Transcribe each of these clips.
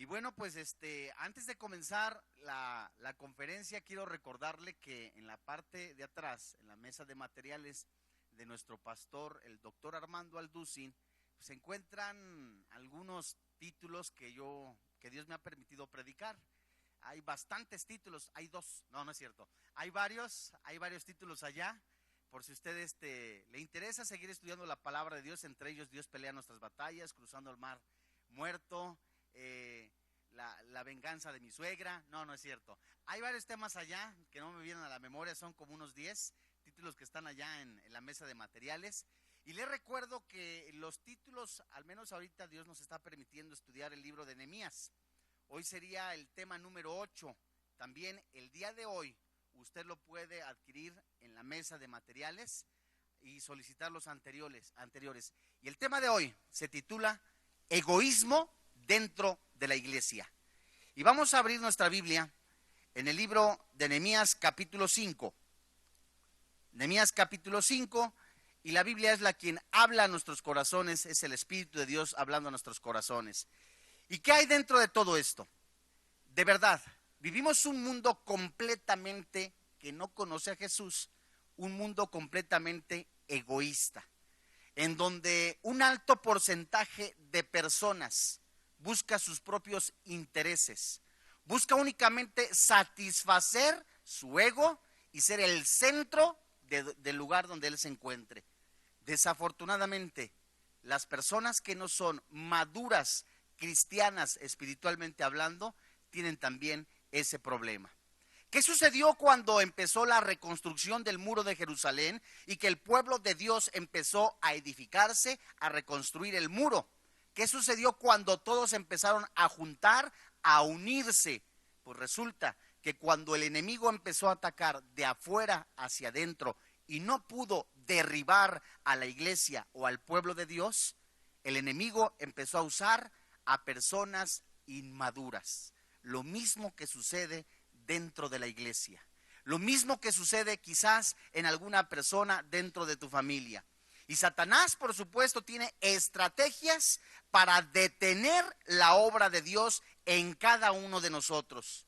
Y bueno, pues antes de comenzar la conferencia, quiero recordarle que en la parte de atrás, en la mesa de materiales de nuestro pastor, el doctor Armando Alducin, se encuentran algunos títulos que Dios me ha permitido predicar. Hay bastantes títulos, hay dos, no es cierto, hay varios títulos allá. Por si a usted le interesa seguir estudiando la palabra de Dios, entre ellos Dios pelea nuestras batallas, cruzando el mar muerto, la venganza de mi suegra, no es cierto. Hay varios temas allá que no me vienen a la memoria, son como unos 10 títulos que están allá en la mesa de materiales. Y les recuerdo que los títulos, al menos ahorita Dios nos está permitiendo estudiar el libro de Nehemías. Hoy sería el tema número 8. También el día de hoy usted lo puede adquirir en la mesa de materiales y solicitar los anteriores. Y el tema de hoy se titula Egoísmo dentro de la iglesia. Y vamos a abrir nuestra Biblia en el libro de Nehemías capítulo 5. Nehemías capítulo 5, y la Biblia es la quien habla a nuestros corazones, es el Espíritu de Dios hablando a nuestros corazones. ¿Y qué hay dentro de todo esto? De verdad, vivimos un mundo completamente que no conoce a Jesús, un mundo completamente egoísta, en donde un alto porcentaje de personas busca sus propios intereses, busca únicamente satisfacer su ego y ser el centro del lugar donde él se encuentre. Desafortunadamente, las personas que no son maduras, cristianas espiritualmente hablando, tienen también ese problema. ¿Qué sucedió cuando empezó la reconstrucción del muro de Jerusalén y que el pueblo de Dios empezó a edificarse, a reconstruir el muro? ¿Qué sucedió cuando todos empezaron a juntar, a unirse? Pues resulta que cuando el enemigo empezó a atacar de afuera hacia adentro y no pudo derribar a la iglesia o al pueblo de Dios, el enemigo empezó a usar a personas inmaduras. Lo mismo que sucede dentro de la iglesia. Lo mismo que sucede quizás en alguna persona dentro de tu familia. Y Satanás, por supuesto, tiene estrategias para detener la obra de Dios en cada uno de nosotros.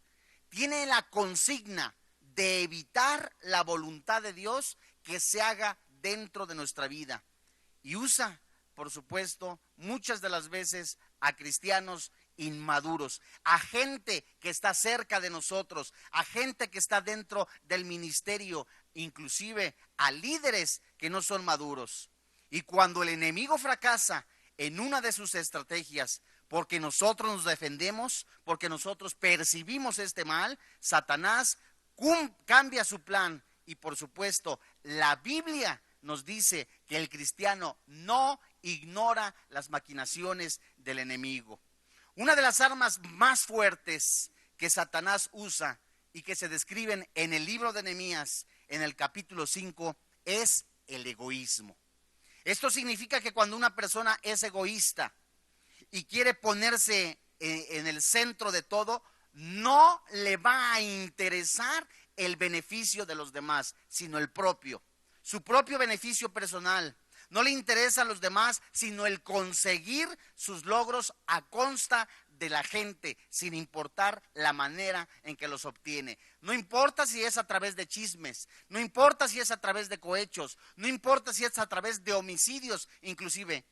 Tiene la consigna de evitar la voluntad de Dios que se haga dentro de nuestra vida. Y usa, por supuesto, muchas de las veces a cristianos inmaduros, a gente que está cerca de nosotros, a gente que está dentro del ministerio, inclusive a líderes que no son maduros. Y cuando el enemigo fracasa en una de sus estrategias, porque nosotros nos defendemos, porque nosotros percibimos este mal, Satanás cambia su plan. Y por supuesto, la Biblia nos dice que el cristiano no ignora las maquinaciones del enemigo. Una de las armas más fuertes que Satanás usa y que se describen en el libro de Nehemías, en el capítulo 5, es el egoísmo. Esto significa que cuando una persona es egoísta y quiere ponerse en el centro de todo, no le va a interesar el beneficio de los demás, sino el propio, su propio beneficio personal. No le interesan los demás, sino el conseguir sus logros a consta de la gente, sin importar la manera en que los obtiene. No importa si es a través de chismes, no importa si es a través de cohechos, no importa si es a través de homicidios inclusive.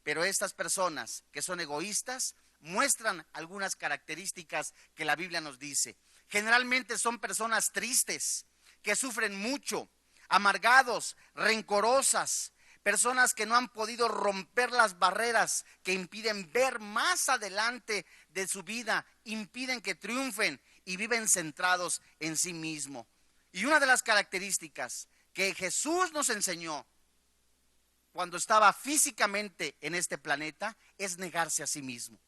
Pero estas personas que son egoístas muestran algunas características que la Biblia nos dice. Generalmente son personas tristes, que sufren mucho, amargados, rencorosas, personas que no han podido romper las barreras que impiden ver más adelante de su vida, impiden que triunfen y viven centrados en sí mismo. Y una de las características que Jesús nos enseñó cuando estaba físicamente en este planeta es negarse a sí mismo.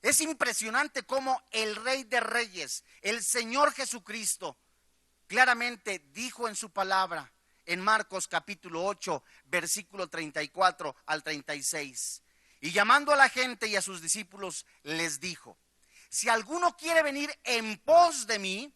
Es impresionante cómo el Rey de Reyes, el Señor Jesucristo, claramente dijo en su palabra, en Marcos capítulo 8, versículo 34 al 36. Y llamando a la gente y a sus discípulos, les dijo: si alguno quiere venir en pos de mí,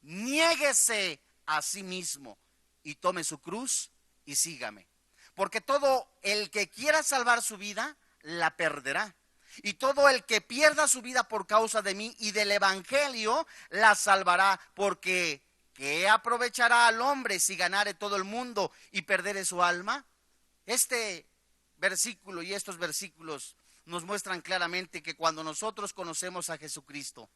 niéguese a sí mismo y tome su cruz y sígame. Porque todo el que quiera salvar su vida, la perderá. Y todo el que pierda su vida por causa de mí y del evangelio, la salvará, porque ¿qué aprovechará al hombre si ganare todo el mundo y perdere su alma? Este versículo y estos versículos nos muestran claramente que cuando nosotros conocemos a Jesucristo,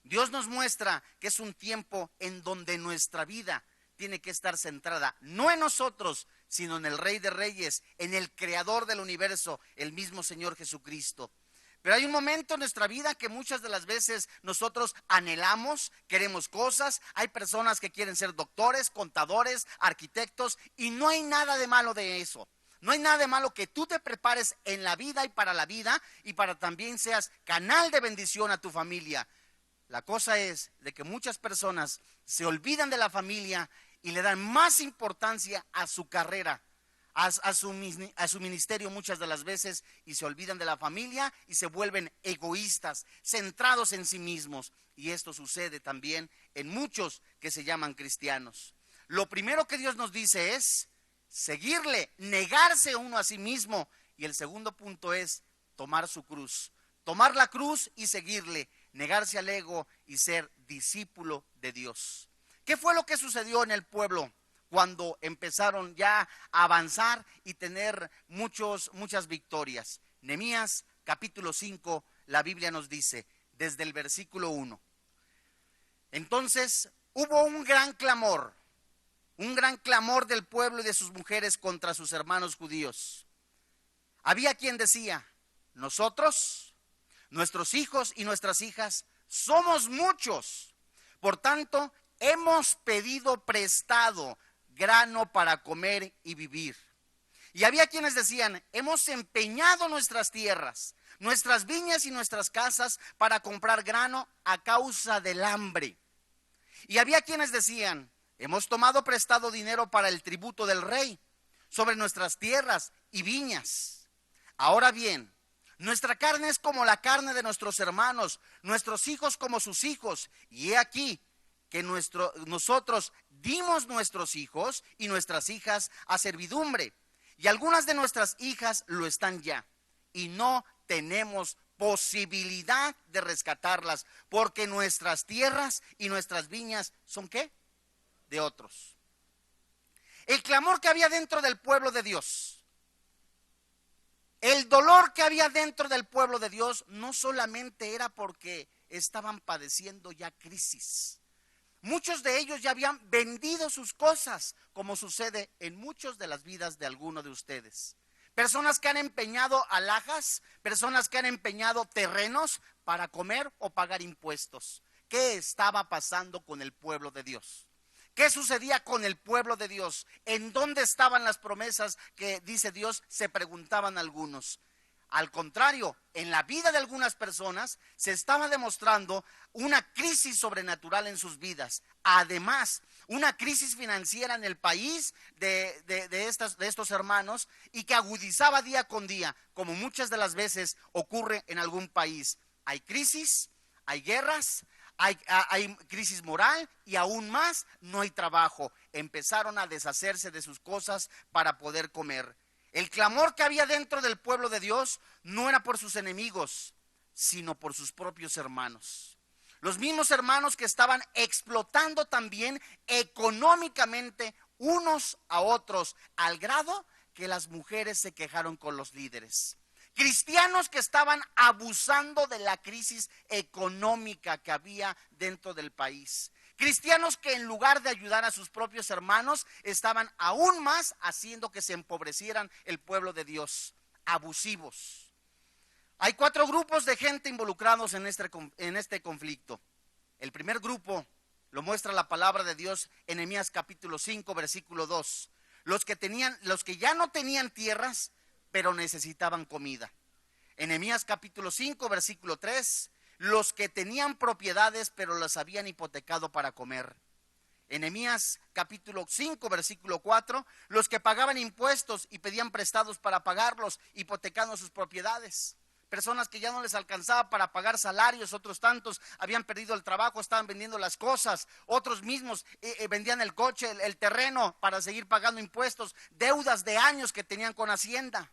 Dios nos muestra que es un tiempo en donde nuestra vida tiene que estar centrada, no en nosotros, sino en el Rey de Reyes, en el Creador del universo, el mismo Señor Jesucristo. Pero hay un momento en nuestra vida que muchas de las veces nosotros anhelamos, queremos cosas. Hay personas que quieren ser doctores, contadores, arquitectos, y no hay nada de malo de eso. No hay nada de malo que tú te prepares en la vida y para también seas canal de bendición a tu familia. La cosa es de que muchas personas se olvidan de la familia y le dan más importancia a su carrera, a su ministerio muchas de las veces, y se olvidan de la familia y se vuelven egoístas, centrados en sí mismos. Y esto sucede también en muchos que se llaman cristianos. Lo primero que Dios nos dice es seguirle, negarse uno a sí mismo. Y el segundo punto es tomar su cruz, tomar la cruz y seguirle, negarse al ego y ser discípulo de Dios. ¿Qué fue lo que sucedió en el pueblo cuando empezaron ya a avanzar y tener muchas victorias? Nehemías capítulo 5, la Biblia nos dice, desde el versículo 1. Entonces hubo un gran clamor del pueblo y de sus mujeres contra sus hermanos judíos. Había quien decía, nosotros, nuestros hijos y nuestras hijas, somos muchos. Por tanto, hemos pedido prestado grano para comer y vivir. Y había quienes decían, hemos empeñado nuestras tierras, nuestras viñas y nuestras casas para comprar grano a causa del hambre. Y había quienes decían, hemos tomado prestado dinero para el tributo del rey sobre nuestras tierras y viñas. Ahora bien, nuestra carne es como la carne de nuestros hermanos, nuestros hijos como sus hijos. Y he aquí que nosotros dimos nuestros hijos y nuestras hijas a servidumbre. Y algunas de nuestras hijas lo están ya. Y no tenemos posibilidad de rescatarlas, porque nuestras tierras y nuestras viñas son ¿qué? De otros. El clamor que había dentro del pueblo de Dios, el dolor que había dentro del pueblo de Dios, no solamente era porque estaban padeciendo ya crisis. Muchos de ellos ya habían vendido sus cosas, como sucede en muchas de las vidas de algunos de ustedes. Personas que han empeñado alhajas, personas que han empeñado terrenos para comer o pagar impuestos. ¿Qué estaba pasando con el pueblo de Dios? ¿Qué sucedía con el pueblo de Dios? ¿En dónde estaban las promesas que dice Dios? Se preguntaban algunos. Al contrario, en la vida de algunas personas se estaba demostrando una crisis sobrenatural en sus vidas. Además, una crisis financiera en el país de estos hermanos, y que agudizaba día con día, como muchas de las veces ocurre en algún país. Hay crisis, hay guerras, hay crisis moral, y aún más, no hay trabajo. Empezaron a deshacerse de sus cosas para poder comer. El clamor que había dentro del pueblo de Dios no era por sus enemigos, sino por sus propios hermanos. Los mismos hermanos que estaban explotando también económicamente unos a otros, al grado que las mujeres se quejaron con los líderes. Cristianos que estaban abusando de la crisis económica que había dentro del país. Cristianos que en lugar de ayudar a sus propios hermanos, estaban aún más haciendo que se empobrecieran el pueblo de Dios. Abusivos. Hay 4 grupos de gente involucrados en este conflicto. El primer grupo lo muestra la palabra de Dios en Nehemías capítulo 5, versículo 2. Los que ya no tenían tierras, pero necesitaban comida. En Nehemías capítulo 5, versículo 3, los que tenían propiedades, pero las habían hipotecado para comer. En Nehemías capítulo 5, versículo 4, los que pagaban impuestos y pedían prestados para pagarlos, hipotecando sus propiedades. Personas que ya no les alcanzaba para pagar salarios, otros tantos habían perdido el trabajo, estaban vendiendo las cosas, otros mismos vendían el coche, el terreno para seguir pagando impuestos, deudas de años que tenían con Hacienda.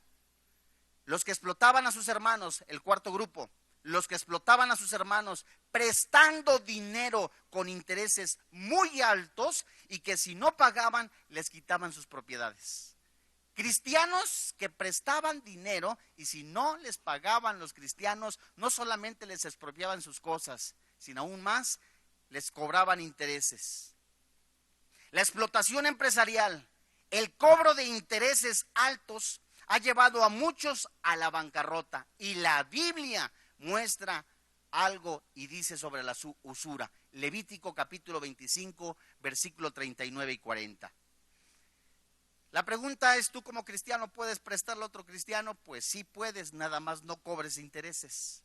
Los que explotaban a sus hermanos, el cuarto grupo, los que explotaban a sus hermanos prestando dinero con intereses muy altos y que si no pagaban les quitaban sus propiedades. Cristianos que prestaban dinero y si no les pagaban los cristianos, no solamente les expropiaban sus cosas, sino aún más les cobraban intereses. La explotación empresarial, el cobro de intereses altos ha llevado a muchos a la bancarrota y la Biblia muestra algo y dice sobre la usura. Levítico capítulo 25, versículo 39 y 40. La pregunta es, ¿tú como cristiano puedes prestarle a otro cristiano? Pues sí puedes, nada más no cobres intereses.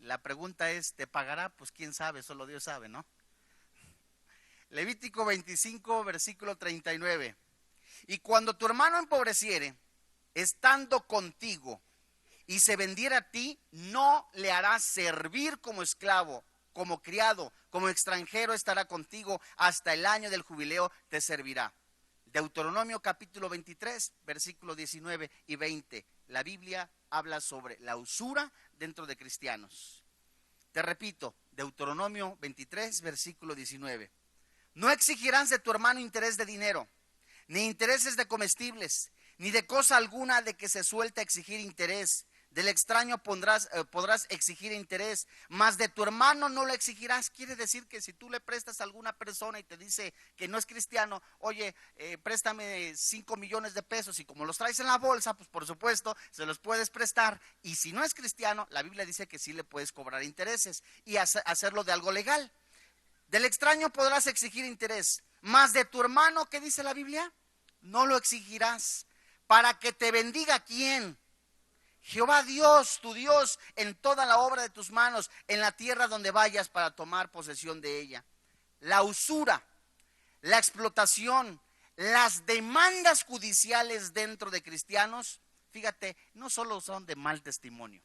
La pregunta es, ¿te pagará? Pues quién sabe, solo Dios sabe, ¿no? Levítico 25, versículo 39. Y cuando tu hermano empobreciere, estando contigo, y se vendiera a ti, no le harás servir como esclavo, como criado, como extranjero estará contigo, hasta el año del jubileo te servirá. Deuteronomio capítulo 23, versículos 19 y 20. La Biblia habla sobre la usura dentro de cristianos. Te repito, Deuteronomio 23, versículo 19. No exigirás de tu hermano interés de dinero, ni intereses de comestibles, ni de cosa alguna de que se suelte a exigir interés. Del extraño podrás exigir interés, mas de tu hermano no lo exigirás. Quiere decir que si tú le prestas a alguna persona y te dice que no es cristiano, oye, préstame 5 millones de pesos, y como los traes en la bolsa, pues por supuesto se los puedes prestar, y si no es cristiano, la Biblia dice que sí le puedes cobrar intereses y hacerlo de algo legal. Del extraño podrás exigir interés, mas de tu hermano, ¿qué dice la Biblia? No lo exigirás, para que te bendiga ¿quién? Jehová Dios, tu Dios, en toda la obra de tus manos, en la tierra donde vayas para tomar posesión de ella. La usura, la explotación, las demandas judiciales dentro de cristianos, fíjate, no solo son de mal testimonio,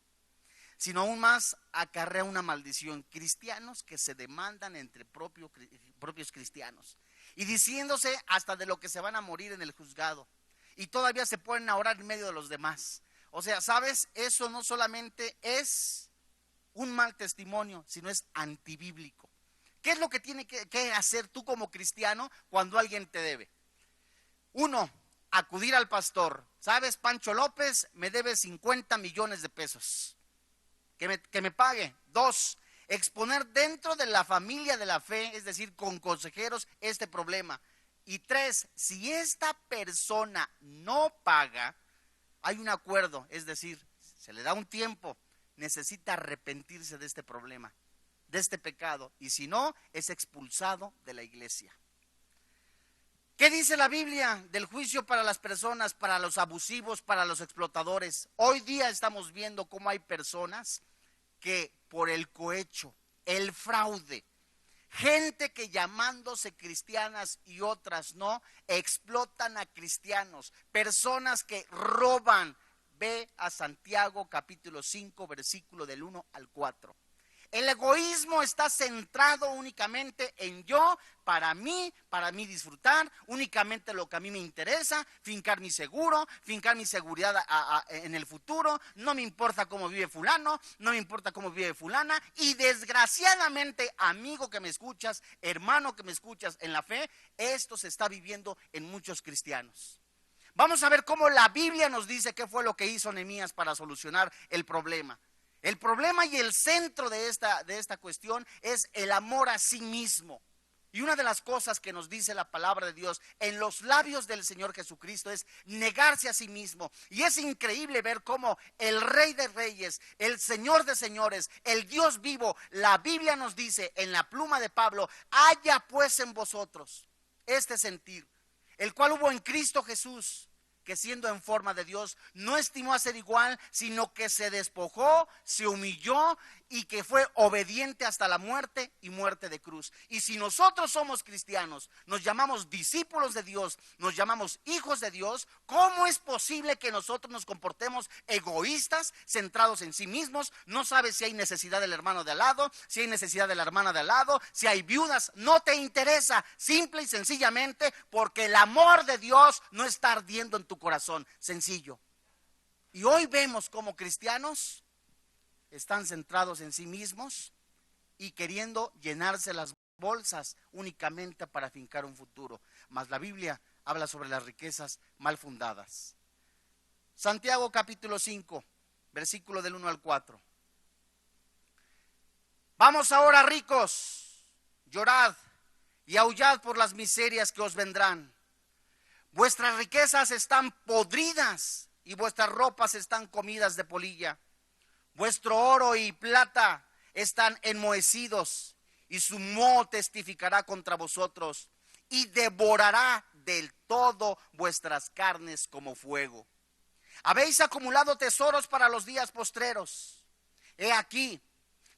sino aún más acarrea una maldición. Cristianos que se demandan entre propios cristianos y diciéndose hasta de lo que se van a morir en el juzgado, y todavía se ponen a orar en medio de los demás. O sea, ¿sabes? Eso no solamente es un mal testimonio, sino es antibíblico. ¿Qué es lo que tiene que hacer tú como cristiano cuando alguien te debe? Uno, acudir al pastor. ¿Sabes, Pancho López me debe 50 millones de pesos? Que me pague. Dos, exponer dentro de la familia de la fe, es decir, con consejeros, este problema. Y tres, si esta persona no paga, hay un acuerdo, es decir, se le da un tiempo, necesita arrepentirse de este problema, de este pecado, y si no, es expulsado de la iglesia. ¿Qué dice la Biblia del juicio para las personas, para los abusivos, para los explotadores? Hoy día estamos viendo cómo hay personas que por el cohecho, el fraude, gente que llamándose cristianas y otras no, explotan a cristianos, personas que roban. Ve a Santiago capítulo 5, versículo del 1 al 4. El egoísmo está centrado únicamente en yo, para mí disfrutar, únicamente lo que a mí me interesa, fincar mi seguro, fincar mi seguridad en el futuro, no me importa cómo vive fulano, no me importa cómo vive fulana, y desgraciadamente, amigo que me escuchas, hermano que me escuchas en la fe, esto se está viviendo en muchos cristianos. Vamos a ver cómo la Biblia nos dice qué fue lo que hizo Nehemías para solucionar el problema. El problema y el centro de esta cuestión es el amor a sí mismo. Y una de las cosas que nos dice la palabra de Dios en los labios del Señor Jesucristo es negarse a sí mismo. Y es increíble ver cómo el Rey de Reyes, el Señor de Señores, el Dios vivo, la Biblia nos dice en la pluma de Pablo: haya pues en vosotros este sentir, el cual hubo en Cristo Jesús, que siendo en forma de Dios, no estimó a ser igual, sino que se despojó, se humilló y que fue obediente hasta la muerte y muerte de cruz. Y si nosotros somos cristianos, nos llamamos discípulos de Dios, nos llamamos hijos de Dios, ¿cómo es posible que nosotros nos comportemos egoístas, centrados en sí mismos? No sabes si hay necesidad del hermano de al lado, si hay necesidad de la hermana de al lado, si hay viudas, no te interesa, simple y sencillamente porque el amor de Dios no está ardiendo en tu corazón, sencillo. Y hoy vemos como cristianos están centrados en sí mismos y queriendo llenarse las bolsas únicamente para fincar un futuro. Mas la Biblia habla sobre las riquezas mal fundadas. Santiago capítulo 5, versículo del 1 al 4. Vamos ahora, ricos, llorad y aullad por las miserias que os vendrán. Vuestras riquezas están podridas y vuestras ropas están comidas de polilla. Vuestro oro y plata están enmohecidos y su moho testificará contra vosotros y devorará del todo vuestras carnes como fuego. Habéis acumulado tesoros para los días postreros. He aquí,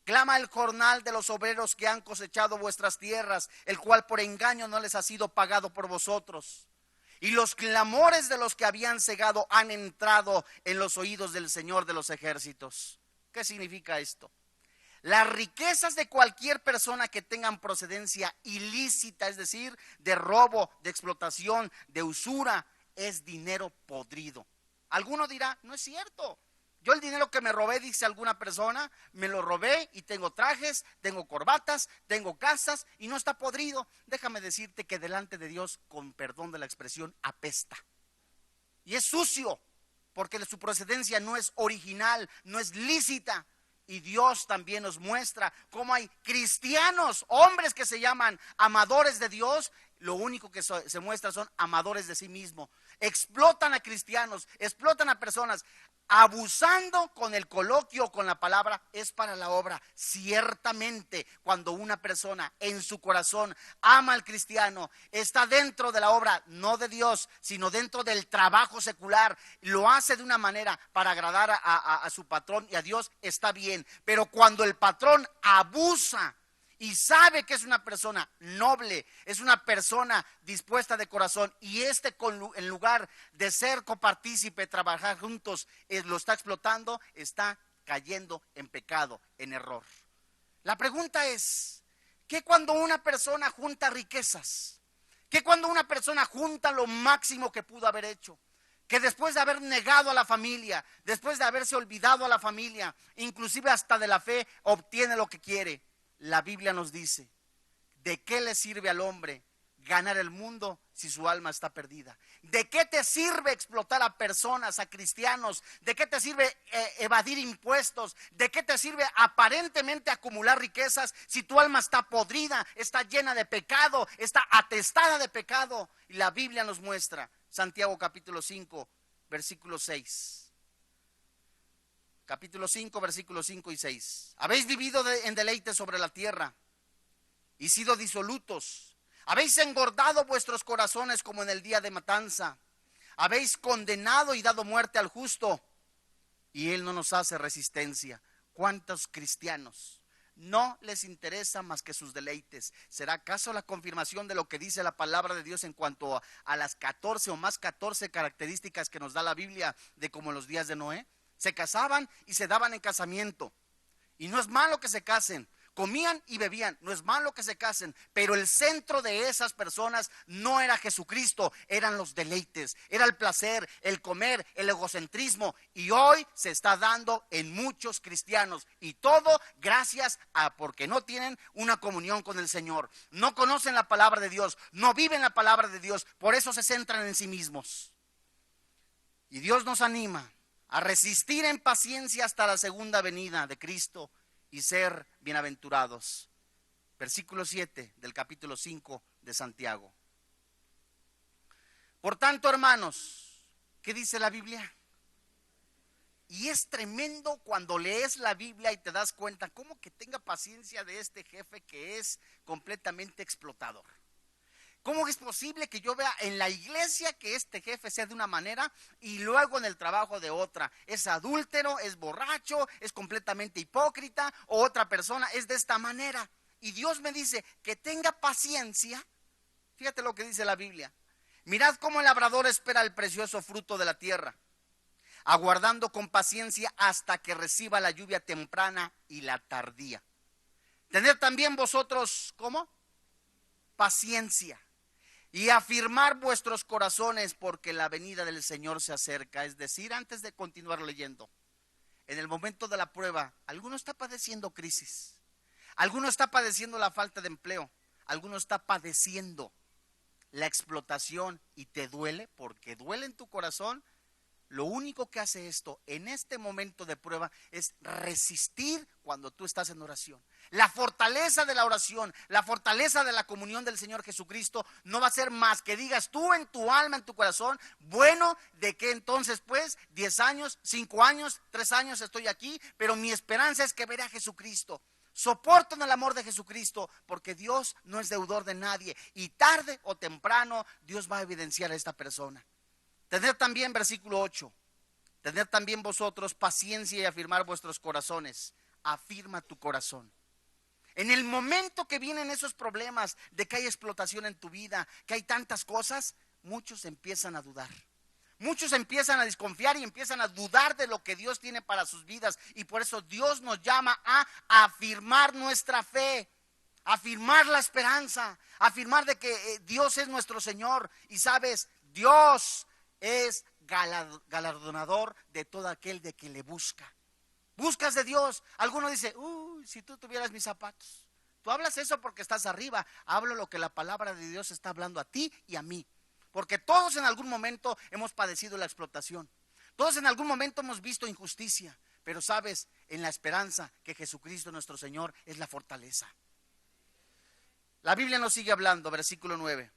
clama el jornal de los obreros que han cosechado vuestras tierras, el cual por engaño no les ha sido pagado por vosotros. Y los clamores de los que habían cegado han entrado en los oídos del Señor de los ejércitos. ¿Qué significa esto? Las riquezas de cualquier persona que tengan procedencia ilícita, es decir, de robo, de explotación, de usura, es dinero podrido. Alguno dirá, no es cierto. Yo el dinero que me robé, dice alguna persona, me lo robé y tengo trajes, tengo corbatas, tengo casas y no está podrido. Déjame decirte que delante de Dios, con perdón de la expresión, apesta. Y es sucio, porque su procedencia no es original, no es lícita. Y Dios también nos muestra cómo hay cristianos, hombres que se llaman amadores de Dios, lo único que se muestra son amadores de sí mismos. Explotan a cristianos, explotan a personas, abusando con el coloquio, con la palabra, es para la obra. Ciertamente, cuando una persona en su corazón ama al cristiano, está dentro de la obra, no de Dios, sino dentro del trabajo secular, lo hace de una manera para agradar a su patrón y a Dios, está bien. Pero cuando el patrón abusa y sabe que es una persona noble, es una persona dispuesta de corazón, y en lugar de ser copartícipe, trabajar juntos, lo está explotando, está cayendo en pecado, en error. La pregunta es, ¿qué cuando una persona junta riquezas? ¿Qué cuando una persona junta lo máximo que pudo haber hecho? Que después de haber negado a la familia, después de haberse olvidado a la familia, inclusive hasta de la fe, obtiene lo que quiere. La Biblia nos dice, ¿de qué le sirve al hombre ganar el mundo si su alma está perdida? ¿De qué te sirve explotar a personas, a cristianos? ¿De qué te sirve evadir impuestos? ¿De qué te sirve aparentemente acumular riquezas si tu alma está podrida, está llena de pecado, está atestada de pecado? Y la Biblia nos muestra, Santiago capítulo 5, versículo 6. Capítulo 5, versículos 5 y 6. Habéis vivido en deleite sobre la tierra y sido disolutos. Habéis engordado vuestros corazones como en el día de matanza. Habéis condenado y dado muerte al justo, y él no nos hace resistencia. ¿Cuántos cristianos no les interesa más que sus deleites? ¿Será acaso la confirmación de lo que dice la palabra de Dios en cuanto a las 14 o más 14 características que nos da la Biblia de como en los días de Noé? Se casaban y se daban en casamiento. Y no es malo que se casen. Comían y bebían. No es malo que se casen. Pero el centro de esas personas no era Jesucristo. Eran los deleites. Era el placer, el comer, el egocentrismo. Y hoy se está dando en muchos cristianos. Y todo gracias a porque no tienen una comunión con el Señor. No conocen la palabra de Dios. No viven la palabra de Dios. Por eso se centran en sí mismos. Y Dios nos anima a resistir en paciencia hasta la segunda venida de Cristo y ser bienaventurados. Versículo 7 del capítulo 5 de Santiago. Por tanto, hermanos, ¿qué dice la Biblia? Y es tremendo cuando lees la Biblia y te das cuenta cómo que tenga paciencia de este jefe que es completamente explotador. ¿Cómo es posible que yo vea en la iglesia que este jefe sea de una manera y luego en el trabajo de otra? Es adúltero, es borracho, es completamente hipócrita, o otra persona es de esta manera. Y Dios me dice que tenga paciencia. Fíjate lo que dice la Biblia. Mirad cómo el labrador espera el precioso fruto de la tierra, aguardando con paciencia hasta que reciba la lluvia temprana y la tardía. Tened también vosotros, ¿cómo? Paciencia. y afirmar vuestros corazones porque la venida del Señor se acerca. Es decir, antes de continuar leyendo, en el momento de la prueba, alguno está padeciendo crisis, alguno está padeciendo la falta de empleo, alguno está padeciendo la explotación y te duele porque duele en tu corazón. Lo único que hace esto en este momento de prueba es resistir cuando tú estás en oración. La fortaleza de la oración, la fortaleza de la comunión del Señor Jesucristo no va a ser más que digas tú en tu alma, en tu corazón, bueno, ¿de qué entonces pues? 10 años, 5 años, 3 años estoy aquí, pero mi esperanza es que veré a Jesucristo. Soporto en el amor de Jesucristo porque Dios no es deudor de nadie y tarde o temprano Dios va a evidenciar a esta persona. Tened también, versículo 8, tened también vosotros paciencia y afirmar vuestros corazones. Afirma tu corazón. En el momento que vienen esos problemas de que hay explotación en tu vida, que hay tantas cosas, muchos empiezan a dudar. Muchos empiezan a desconfiar y empiezan a dudar de lo que Dios tiene para sus vidas. Y por eso Dios nos llama a afirmar nuestra fe, afirmar la esperanza, afirmar de que Dios es nuestro Señor. Y sabes, Dios es galardonador de todo aquel de que le busca. Buscas de Dios. Alguno dice, si tú tuvieras mis zapatos. Tú hablas eso porque estás arriba. Hablo lo que la palabra de Dios está hablando a ti y a mí. Porque todos en algún momento hemos padecido la explotación. Todos en algún momento hemos visto injusticia. Pero sabes, en la esperanza que Jesucristo nuestro Señor es la fortaleza. La Biblia nos sigue hablando, versículo 9.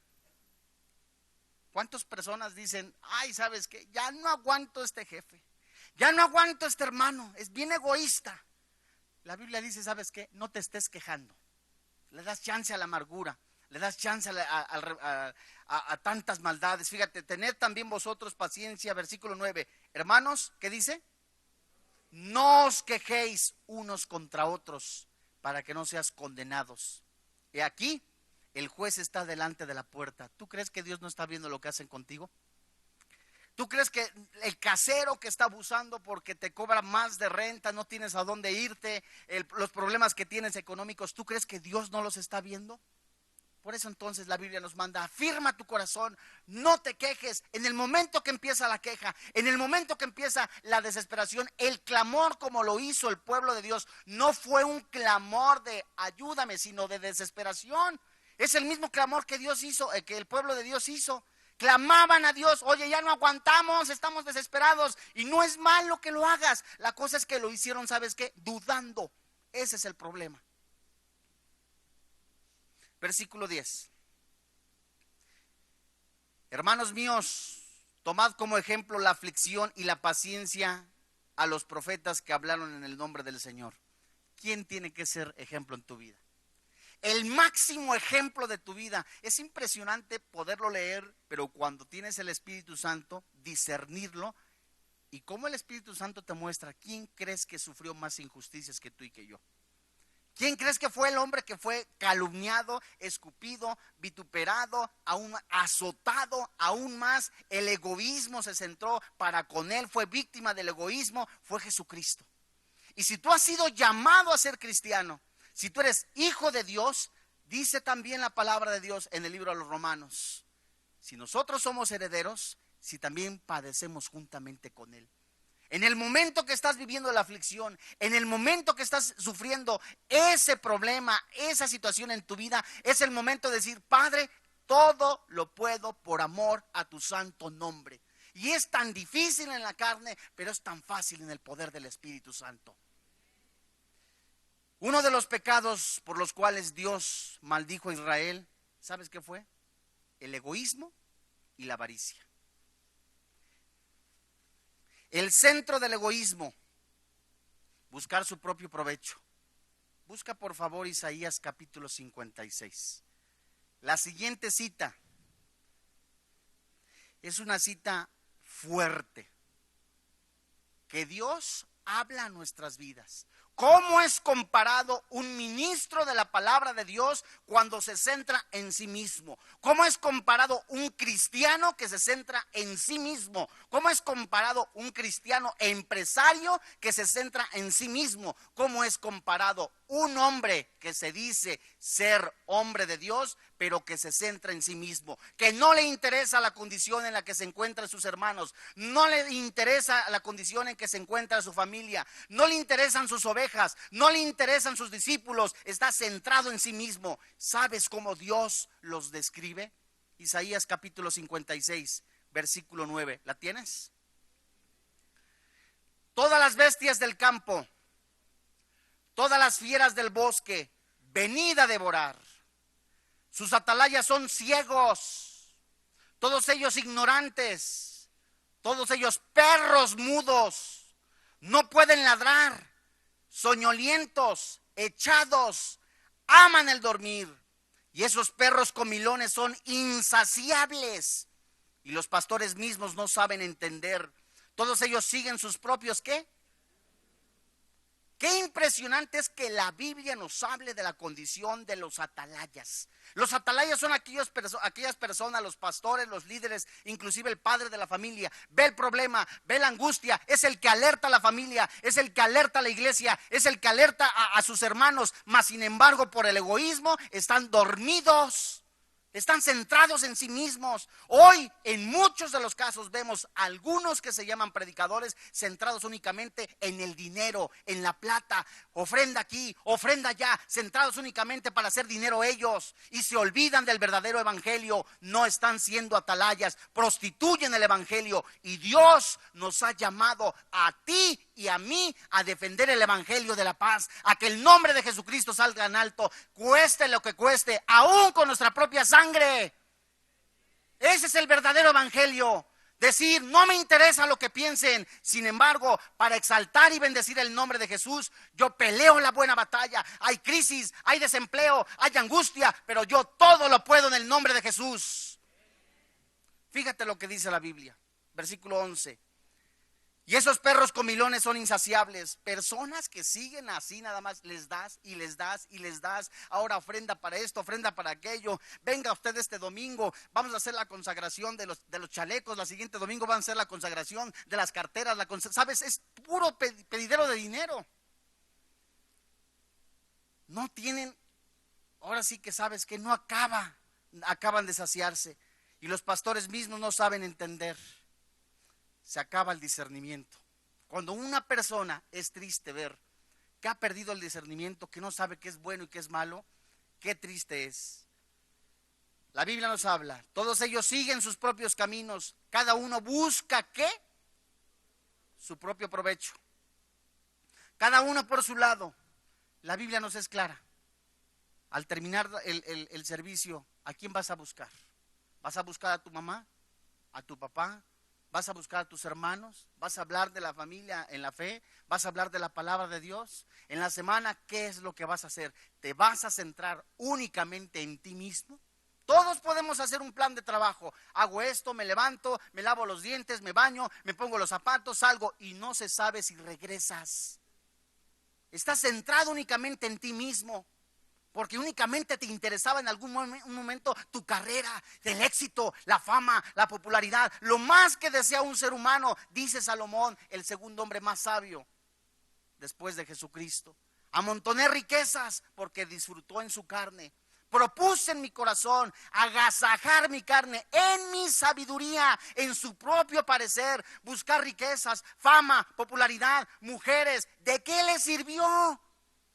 ¿Cuántas personas dicen, ay, ¿sabes qué? Ya no aguanto este jefe, ya no aguanto este hermano, es bien egoísta? La Biblia dice, ¿sabes qué? No te estés quejando, le das chance a la amargura, le das chance a tantas maldades. Fíjate, tened también vosotros paciencia, versículo 9. Hermanos, ¿qué dice? No os quejéis unos contra otros, para que no seas condenados. Y aquí el juez está delante de la puerta. ¿Tú crees que Dios no está viendo lo que hacen contigo? ¿Tú crees que el casero que está abusando porque te cobra más de renta, no tienes a dónde irte, los problemas que tienes económicos, ¿tú crees que Dios no los está viendo? Por eso entonces la Biblia nos manda, afirma tu corazón, no te quejes. En el momento que empieza la queja, en el momento que empieza la desesperación, el clamor como lo hizo el pueblo de Dios, no fue un clamor de ayúdame, sino de desesperación. Es el mismo clamor que Dios hizo, que el pueblo de Dios hizo. Clamaban a Dios, oye, ya no aguantamos, estamos desesperados. Y no es malo que lo hagas. La cosa es que lo hicieron, ¿sabes qué? Dudando. Ese es el problema. Versículo 10. Hermanos míos, tomad como ejemplo la aflicción y la paciencia a los profetas que hablaron en el nombre del Señor. ¿Quién tiene que ser ejemplo en tu vida? El máximo ejemplo de tu vida. Es impresionante poderlo leer, pero cuando tienes el Espíritu Santo, discernirlo. Y cómo el Espíritu Santo te muestra, ¿quién crees que sufrió más injusticias que tú y que yo? ¿Quién crees que fue el hombre que fue calumniado, escupido, vituperado, aún azotado, aún más? El egoísmo se centró para con él, fue víctima del egoísmo, fue Jesucristo. Y si tú has sido llamado a ser cristiano, si tú eres hijo de Dios, dice también la palabra de Dios en el libro de los Romanos, si nosotros somos herederos, si también padecemos juntamente con él. En el momento que estás viviendo la aflicción, en el momento que estás sufriendo ese problema, esa situación en tu vida, es el momento de decir, Padre, todo lo puedo por amor a tu santo nombre. Y es tan difícil en la carne, pero es tan fácil en el poder del Espíritu Santo. Uno de los pecados por los cuales Dios maldijo a Israel, ¿sabes qué fue? El egoísmo y la avaricia. El centro del egoísmo, buscar su propio provecho. Busca por favor Isaías capítulo 56. La siguiente cita es una cita fuerte, que Dios habla a nuestras vidas. ¿Cómo es comparado un ministro de la palabra de Dios cuando se centra en sí mismo? ¿Cómo es comparado un cristiano que se centra en sí mismo? ¿Cómo es comparado un cristiano empresario que se centra en sí mismo? ¿Cómo es comparado un hombre que se dice ser hombre de Dios, pero que se centra en sí mismo? Que no le interesa la condición en la que se encuentran sus hermanos, no le interesa la condición en que se encuentra su familia, no le interesan sus ovejas, no le interesan sus discípulos, está centrado en sí mismo. ¿Sabes cómo Dios los describe? Isaías capítulo 56, versículo 9. ¿La tienes? Todas las bestias del campo, todas las fieras del bosque, venid a devorar. Sus atalayas son ciegos, todos ellos ignorantes, todos ellos perros mudos, no pueden ladrar, soñolientos, echados, aman el dormir. Y esos perros comilones son insaciables, y los pastores mismos no saben entender. Todos ellos siguen sus propios ¿qué? Qué impresionante es que la Biblia nos hable de la condición de los atalayas. Los atalayas son aquellas personas, los pastores, los líderes, inclusive el padre de la familia. Ve el problema, ve la angustia, es el que alerta a la familia, es el que alerta a la iglesia, es el que alerta a sus hermanos, mas sin embargo por el egoísmo están dormidos. Están centrados en sí mismos. Hoy en muchos de los casos vemos algunos que se llaman predicadores centrados únicamente en el dinero, en la plata, ofrenda aquí, ofrenda allá, centrados únicamente para hacer dinero ellos, y se olvidan del verdadero evangelio. No están siendo atalayas, prostituyen el evangelio, y Dios nos ha llamado a ti y a mí a defender el evangelio de la paz, a que el nombre de Jesucristo salga en alto, cueste lo que cueste, aún con nuestra propia sangre. Ese es el verdadero evangelio. Decir, no me interesa lo que piensen, sin embargo, para exaltar y bendecir el nombre de Jesús, yo peleo la buena batalla. Hay crisis, hay desempleo, hay angustia, pero yo todo lo puedo en el nombre de Jesús. Fíjate lo que dice la Biblia, versículo 11. Y esos perros comilones son insaciables. Personas que siguen así nada más, les das y les das y les das. Ahora ofrenda para esto, ofrenda para aquello. Venga usted este domingo, vamos a hacer la consagración de los chalecos. La siguiente domingo van a hacer la consagración de las carteras. ¿Sabes? Es puro pedidero de dinero. No tienen, ahora sí que sabes que no acaban de saciarse. Y los pastores mismos no saben entender. Se acaba el discernimiento. Cuando una persona es triste ver que ha perdido el discernimiento, que no sabe qué es bueno y qué es malo, qué triste es. La Biblia nos habla, todos ellos siguen sus propios caminos, cada uno busca ¿qué? Su propio provecho. Cada uno por su lado. La Biblia nos es clara. Al terminar el servicio, ¿a quién vas a buscar? ¿Vas a buscar a tu mamá? ¿A tu papá? ¿Vas a buscar a tus hermanos? ¿Vas a hablar de la familia en la fe? ¿Vas a hablar de la palabra de Dios? En la semana, ¿qué es lo que vas a hacer? ¿Te vas a centrar únicamente en ti mismo? Todos podemos hacer un plan de trabajo. Hago esto, me levanto, me lavo los dientes, me baño, me pongo los zapatos, salgo y no se sabe si regresas. Estás centrado únicamente en ti mismo. Porque únicamente te interesaba en algún momento tu carrera, el éxito, la fama, la popularidad. Lo más que desea un ser humano, dice Salomón, el segundo hombre más sabio después de Jesucristo. Amontoné riquezas porque disfrutó en su carne. Propuse en mi corazón agasajar mi carne en mi sabiduría, en su propio parecer, buscar riquezas, fama, popularidad, mujeres. ¿De qué le sirvió?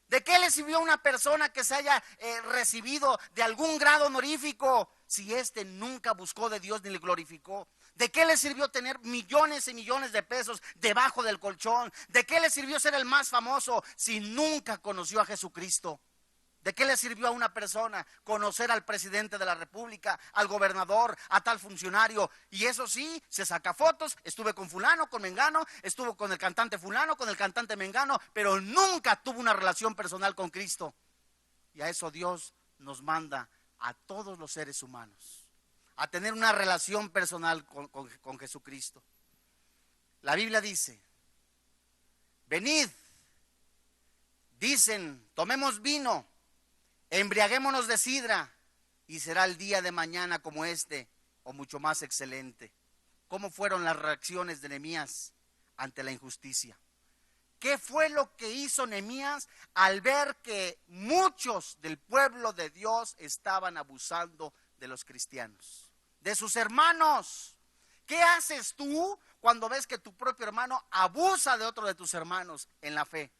¿De qué le sirvió a una persona que se haya recibido de algún grado honorífico si éste nunca buscó de Dios ni le glorificó? ¿De qué le sirvió tener millones y millones de pesos debajo del colchón? ¿De qué le sirvió ser el más famoso si nunca conoció a Jesucristo? ¿De qué le sirvió a una persona conocer al presidente de la república, al gobernador, a tal funcionario? Y eso sí, se saca fotos, estuve con fulano, con mengano, estuvo con el cantante fulano, con el cantante mengano, pero nunca tuvo una relación personal con Cristo. Y a eso Dios nos manda a todos los seres humanos, a tener una relación personal con Jesucristo. La Biblia dice, venid Dicen, tomemos vino, embriaguémonos de sidra, y será el día de mañana como este, o mucho más excelente. ¿Cómo fueron las reacciones de Nehemías ante la injusticia? ¿Qué fue lo que hizo Nehemías al ver que muchos del pueblo de Dios estaban abusando de los cristianos, de sus hermanos? ¿Qué haces tú cuando ves que tu propio hermano abusa de otro de tus hermanos en la fe?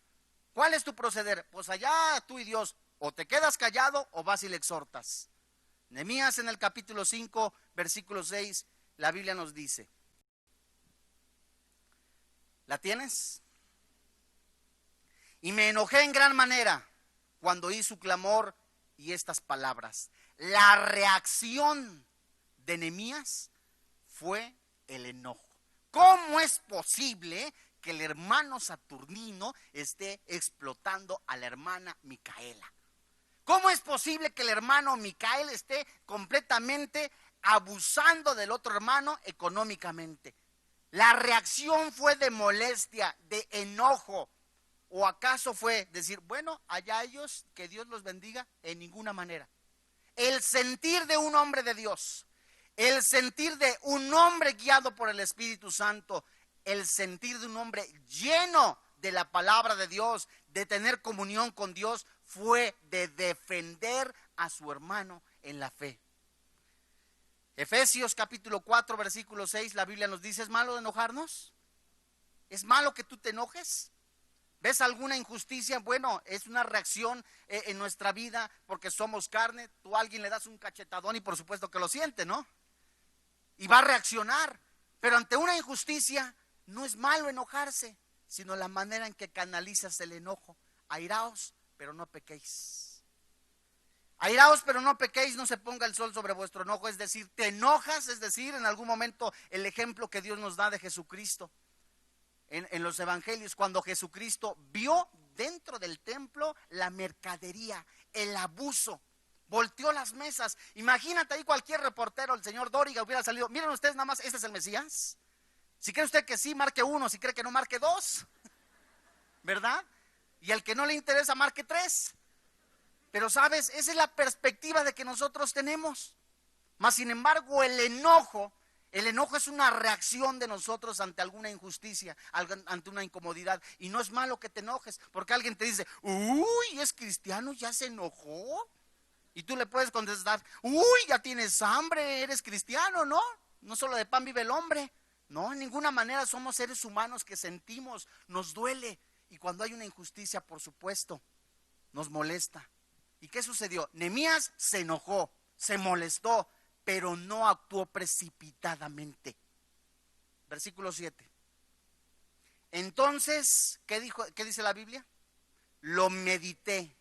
¿Cuál es tu proceder? Pues allá tú y Dios, o te quedas callado o vas y le exhortas. Nehemías en el capítulo 5, versículo 6, la Biblia nos dice, ¿la tienes? Y me enojé en gran manera cuando oí su clamor y estas palabras. La reacción de Nehemías fue el enojo. ¿Cómo es posible que el hermano Saturnino esté explotando a la hermana Micaela? ¿Cómo es posible que el hermano Micael esté completamente abusando del otro hermano económicamente? La reacción fue de molestia, de enojo. ¿O acaso fue decir, bueno, allá ellos, que Dios los bendiga? En ninguna manera. El sentir de un hombre de Dios, el sentir de un hombre guiado por el Espíritu Santo, el sentir de un hombre lleno de la palabra de Dios, de tener comunión con Dios, fue de defender a su hermano en la fe. Efesios capítulo 4, versículo 6, la Biblia nos dice, ¿es malo enojarnos? ¿Es malo que tú te enojes? ¿Ves alguna injusticia? Bueno, es una reacción en nuestra vida porque somos carne. Tú a alguien le das un cachetadón y por supuesto que lo siente, ¿no? Y va a reaccionar. Pero ante una injusticia no es malo enojarse, sino la manera en que canalizas el enojo. Airaos, pero no pequéis. Airaos, pero no pequéis, no se ponga el sol sobre vuestro enojo. Es decir, te enojas, es decir, en algún momento el ejemplo que Dios nos da de Jesucristo. En los evangelios, cuando Jesucristo vio dentro del templo la mercadería, el abuso, volteó las mesas. Imagínate ahí cualquier reportero, el señor Dóriga hubiera salido, miren ustedes nada más, ¿este es el Mesías? Si cree usted que sí, marque 1, si cree que no, marque 2, ¿verdad? Y al que no le interesa, marque 3. Pero sabes, esa es la perspectiva de que nosotros tenemos. Mas sin embargo, el enojo es una reacción de nosotros ante alguna injusticia, ante una incomodidad. Y no es malo que te enojes, porque alguien te dice, uy, es cristiano, ya se enojó. Y tú le puedes contestar, uy, ya tienes hambre, eres cristiano, ¿no? No solo de pan vive el hombre. No, en ninguna manera somos seres humanos que sentimos, nos duele. Y cuando hay una injusticia, por supuesto, nos molesta. ¿Y qué sucedió? Nehemías se enojó, se molestó, pero no actuó precipitadamente. Versículo 7. Entonces, ¿qué dice la Biblia? Lo medité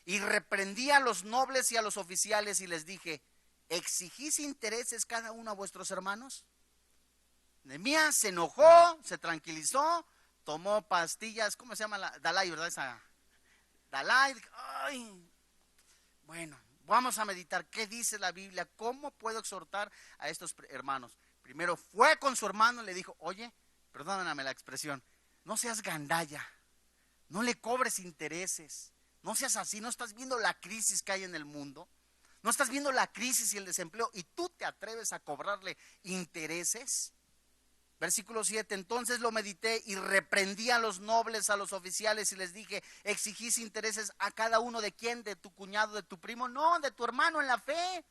y reprendí a los nobles y a los oficiales y les dije, ¿exigís intereses cada uno a vuestros hermanos? Nehemías se enojó, se tranquilizó, tomó pastillas, ¿cómo se llama? Dalai, ¿verdad? Esa Dalai. Ay, bueno, vamos a meditar qué dice la Biblia, cómo puedo exhortar a estos hermanos. Primero fue con su hermano y le dijo, oye, perdóname la expresión, no seas gandalla, no le cobres intereses, no seas así, no estás viendo la crisis que hay en el mundo, no estás viendo la crisis y el desempleo y tú te atreves a cobrarle intereses. Versículo 7, entonces lo medité y reprendí a los nobles, a los oficiales y les dije, ¿exigís intereses a cada uno de quién? ¿De tu cuñado, de tu primo? No, de tu hermano en la fe.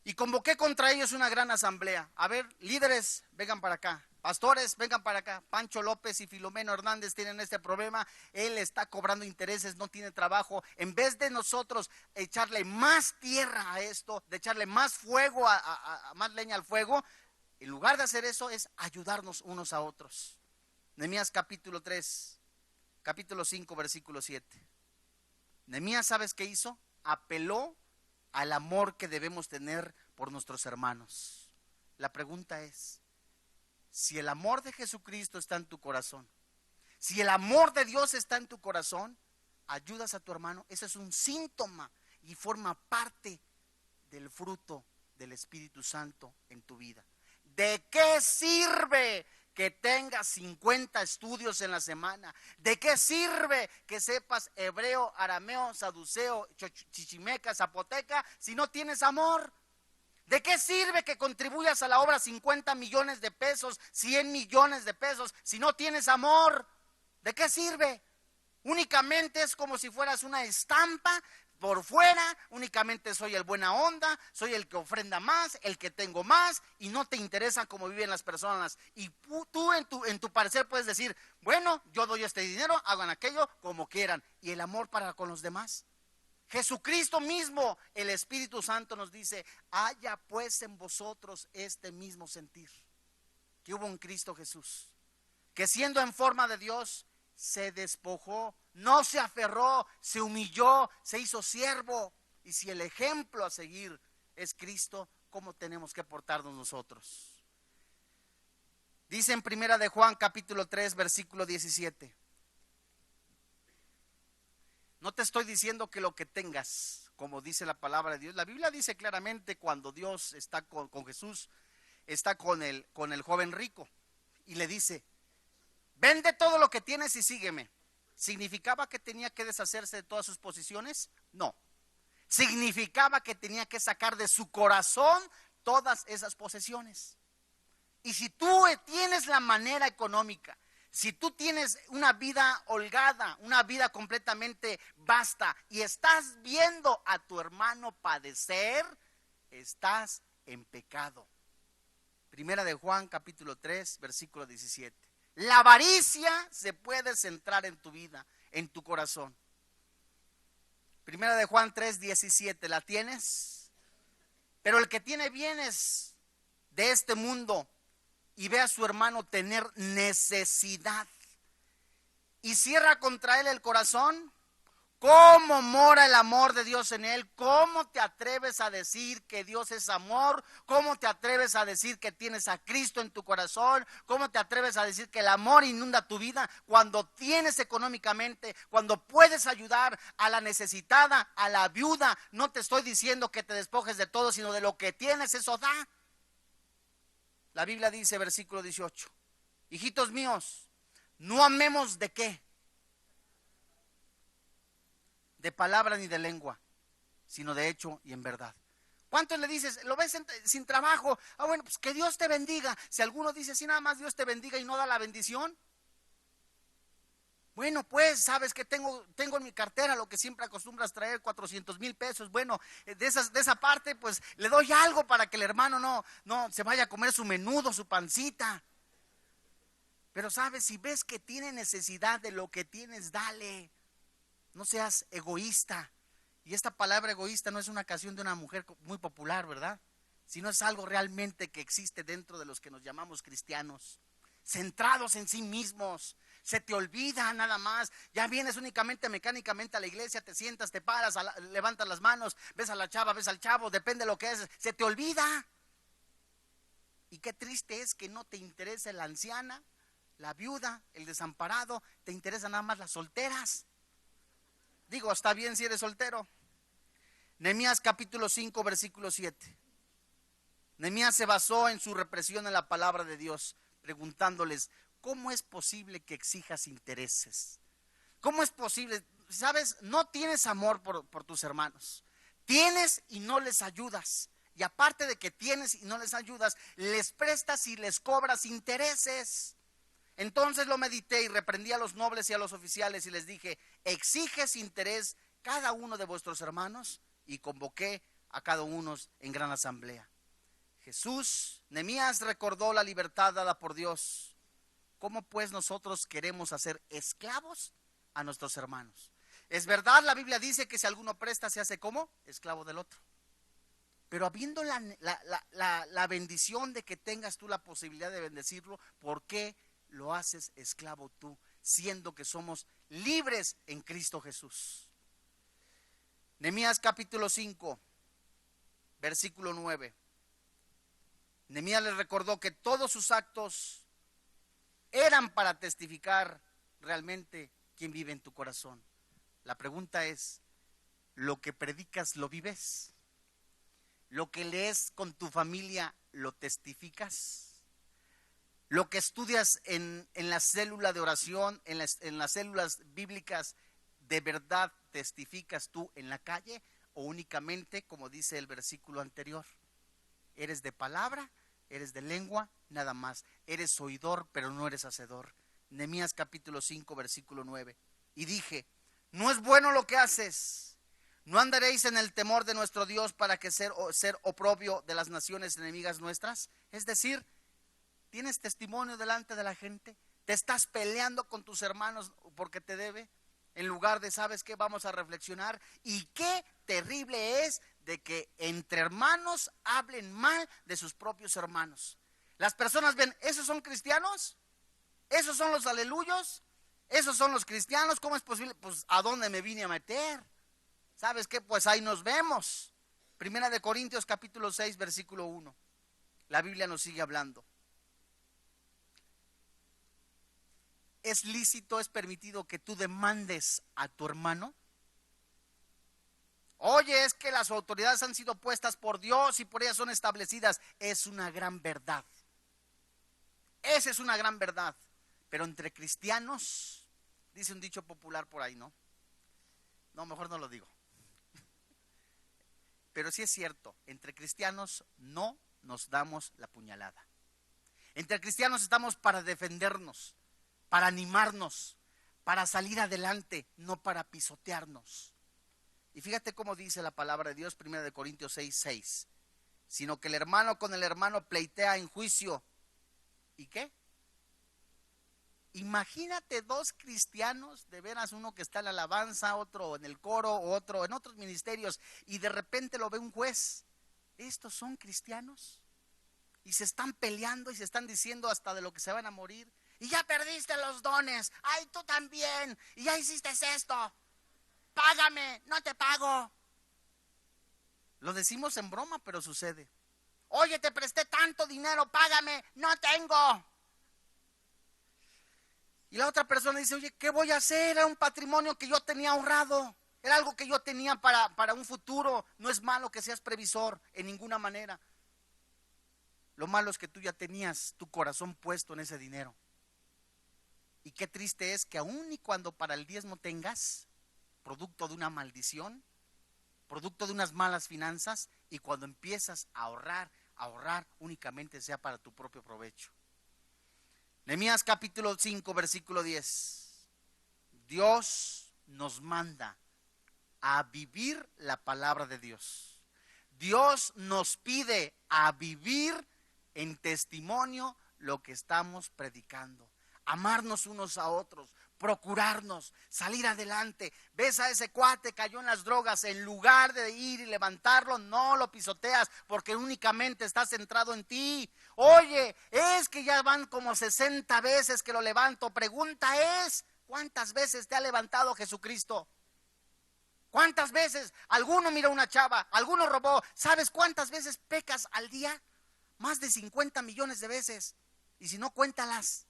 Y convoqué contra ellos una gran asamblea. A ver, líderes, vengan para acá. Pastores, vengan para acá. Pancho López y Filomeno Hernández tienen este problema. Él está cobrando intereses, no tiene trabajo. En vez de nosotros echarle más tierra a esto, de echarle más fuego, más leña al fuego, en lugar de hacer eso es ayudarnos unos a otros. Nehemías capítulo 3, capítulo 5, versículo 7. Nehemías, ¿sabes qué hizo? Apeló al amor que debemos tener por nuestros hermanos. La pregunta es, si el amor de Jesucristo está en tu corazón, si el amor de Dios está en tu corazón, ayudas a tu hermano, ese es un síntoma y forma parte del fruto del Espíritu Santo en tu vida. ¿De qué sirve que tengas 50 estudios en la semana? ¿De qué sirve que sepas hebreo, arameo, saduceo, chichimeca, zapoteca si no tienes amor? ¿De qué sirve que contribuyas a la obra 50 millones de pesos, 100 millones de pesos si no tienes amor? ¿De qué sirve? Únicamente es como si fueras una estampa. Por fuera, únicamente soy el buena onda, soy el que ofrenda más, el que tengo más, y no te interesa cómo viven las personas. Y tú en tu parecer puedes decir, bueno, yo doy este dinero, hagan aquello como quieran. ¿Y el amor para con los demás? Jesucristo mismo, el Espíritu Santo nos dice, haya pues en vosotros este mismo sentir que hubo en Cristo Jesús, que siendo en forma de Dios, se despojó, no se aferró, se humilló, se hizo siervo. Y si el ejemplo a seguir es Cristo, ¿cómo tenemos que portarnos nosotros? Dice en Primera de Juan capítulo 3 versículo 17. No te estoy diciendo que lo que tengas, como dice la palabra de Dios. La Biblia dice claramente cuando Dios está con Jesús, está con el joven rico y le dice, vende todo lo que tienes y sígueme. ¿Significaba que tenía que deshacerse de todas sus posesiones? No. Significaba que tenía que sacar de su corazón todas esas posesiones. Y si tú tienes la manera económica, si tú tienes una vida holgada, una vida completamente vasta y estás viendo a tu hermano padecer, estás en pecado. Primera de Juan capítulo 3 versículo 17. La avaricia se puede centrar en tu vida, en tu corazón. Primera de Juan 3, 17, ¿la tienes? Pero el que tiene bienes de este mundo y ve a su hermano tener necesidad y cierra contra él el corazón, ¿cómo mora el amor de Dios en él? ¿Cómo te atreves a decir que Dios es amor? ¿Cómo te atreves a decir que tienes a Cristo en tu corazón? ¿Cómo te atreves a decir que el amor inunda tu vida cuando tienes económicamente, cuando puedes ayudar a la necesitada, a la viuda? No te estoy diciendo que te despojes de todo, sino de lo que tienes, eso da. La Biblia dice, versículo 18, hijitos míos, no amemos ¿de qué? De palabra ni de lengua, sino de hecho y en verdad. ¿Cuántos le dices, lo ves sin trabajo? Bueno, pues que Dios te bendiga. Si alguno dice, sí, nada más Dios te bendiga y no da la bendición. Bueno, pues, sabes que tengo en mi cartera lo que siempre acostumbras traer, 400,000 pesos. Bueno, de esa parte, pues, le doy algo para que el hermano no se vaya a comer su menudo, su pancita. Pero, sabes, si ves que tiene necesidad de lo que tienes, dale. No seas egoísta. Y esta palabra egoísta no es una canción de una mujer muy popular, ¿verdad? Sino es algo realmente que existe dentro de los que nos llamamos cristianos. Centrados en sí mismos. Se te olvida nada más. Ya vienes únicamente mecánicamente a la iglesia, te sientas, te paras, levantas las manos, ves a la chava, ves al chavo, depende de lo que es. Se te olvida. Y qué triste es que no te interese la anciana, la viuda, el desamparado. Te interesan nada más las solteras. Digo, está bien si eres soltero. Nehemías capítulo 5 versículo 7. Nehemías se basó en su represión en la palabra de Dios, preguntándoles, ¿cómo es posible que exijas intereses? ¿Cómo es posible? ¿Sabes? No tienes amor por tus hermanos. Tienes y no les ayudas. Y aparte de que tienes y no les ayudas, les prestas y les cobras intereses. Entonces lo medité y reprendí a los nobles y a los oficiales y les dije, ¿exiges interés cada uno de vuestros hermanos? Y convoqué a cada uno en gran asamblea. Nehemías recordó la libertad dada por Dios. ¿Cómo pues nosotros queremos hacer esclavos a nuestros hermanos? Es verdad, la Biblia dice que si alguno presta se hace ¿cómo? Esclavo del otro. Pero habiendo la bendición de que tengas tú la posibilidad de bendecirlo, ¿por qué lo haces esclavo tú, siendo que somos libres en Cristo Jesús? Nehemías capítulo 5, versículo 9. Nehemías les recordó que todos sus actos eran para testificar realmente quién vive en tu corazón. La pregunta es, ¿lo que predicas lo vives? ¿Lo que lees con tu familia lo testificas? lo que estudias en la célula de oración, en las células bíblicas, ¿de verdad testificas tú en la calle o únicamente, como dice el versículo anterior, eres de palabra, eres de lengua, nada más, eres oidor pero no eres hacedor? Nehemías capítulo 5 versículo 9. Y dije, no es bueno lo que haces, no andaréis en el temor de nuestro Dios para que ser oprobio de las naciones enemigas nuestras. Es decir, ¿tienes testimonio delante de la gente? ¿Te estás peleando con tus hermanos porque te debe? En lugar de, ¿sabes qué? Vamos a reflexionar. Y qué terrible es de que entre hermanos hablen mal de sus propios hermanos. Las personas ven, ¿esos son cristianos? ¿Esos son los aleluyos? ¿Esos son los cristianos? ¿Cómo es posible? Pues, ¿a dónde me vine a meter? ¿Sabes qué? Pues ahí nos vemos. Primera de Corintios capítulo 6 versículo 1. La Biblia nos sigue hablando. ¿Es lícito, es permitido que tú demandes a tu hermano? Oye, es que las autoridades han sido puestas por Dios y por ellas son establecidas. Es una gran verdad. Esa es una gran verdad. Pero entre cristianos, dice un dicho popular por ahí, ¿no? No, mejor no lo digo. Pero sí es cierto, entre cristianos no nos damos la puñalada. Entre cristianos estamos para defendernos, para animarnos, para salir adelante, no para pisotearnos. Y fíjate cómo dice la palabra de Dios, 1 Corintios 6:6, sino que el hermano con el hermano pleitea en juicio. ¿Y qué? Imagínate dos cristianos, de veras, uno que está en la alabanza, otro en el coro, otro en otros ministerios, y de repente lo ve un juez. ¿Estos son cristianos? Y se están peleando y se están diciendo hasta de lo que se van a morir. Y ya perdiste los dones, ay, tú también, y ya hiciste esto, págame, no te pago. Lo decimos en broma, pero sucede. Oye, te presté tanto dinero, págame, no tengo. Y la otra persona dice, oye, ¿qué voy a hacer? Era un patrimonio que yo tenía ahorrado, era algo que yo tenía para un futuro. No es malo que seas previsor, en ninguna manera. Lo malo es que tú ya tenías tu corazón puesto en ese dinero. Y qué triste es que aun y cuando para el diezmo tengas, producto de una maldición, producto de unas malas finanzas, y cuando empiezas a ahorrar únicamente sea para tu propio provecho. Nehemías capítulo 5 versículo 10. Dios nos manda a vivir la palabra de Dios. Dios nos pide a vivir en testimonio lo que estamos predicando. Amarnos unos a otros, procurarnos, salir adelante. Ves a ese cuate, cayó en las drogas, en lugar de ir y levantarlo, no lo pisoteas, porque únicamente está centrado en ti. Oye, es que ya van como 60 veces que lo levanto. Pregunta es, ¿cuántas veces te ha levantado Jesucristo? ¿Cuántas veces? Alguno miró a una chava, alguno robó. ¿Sabes cuántas veces pecas al día? Más de 50 millones de veces. Y si no, cuéntalas.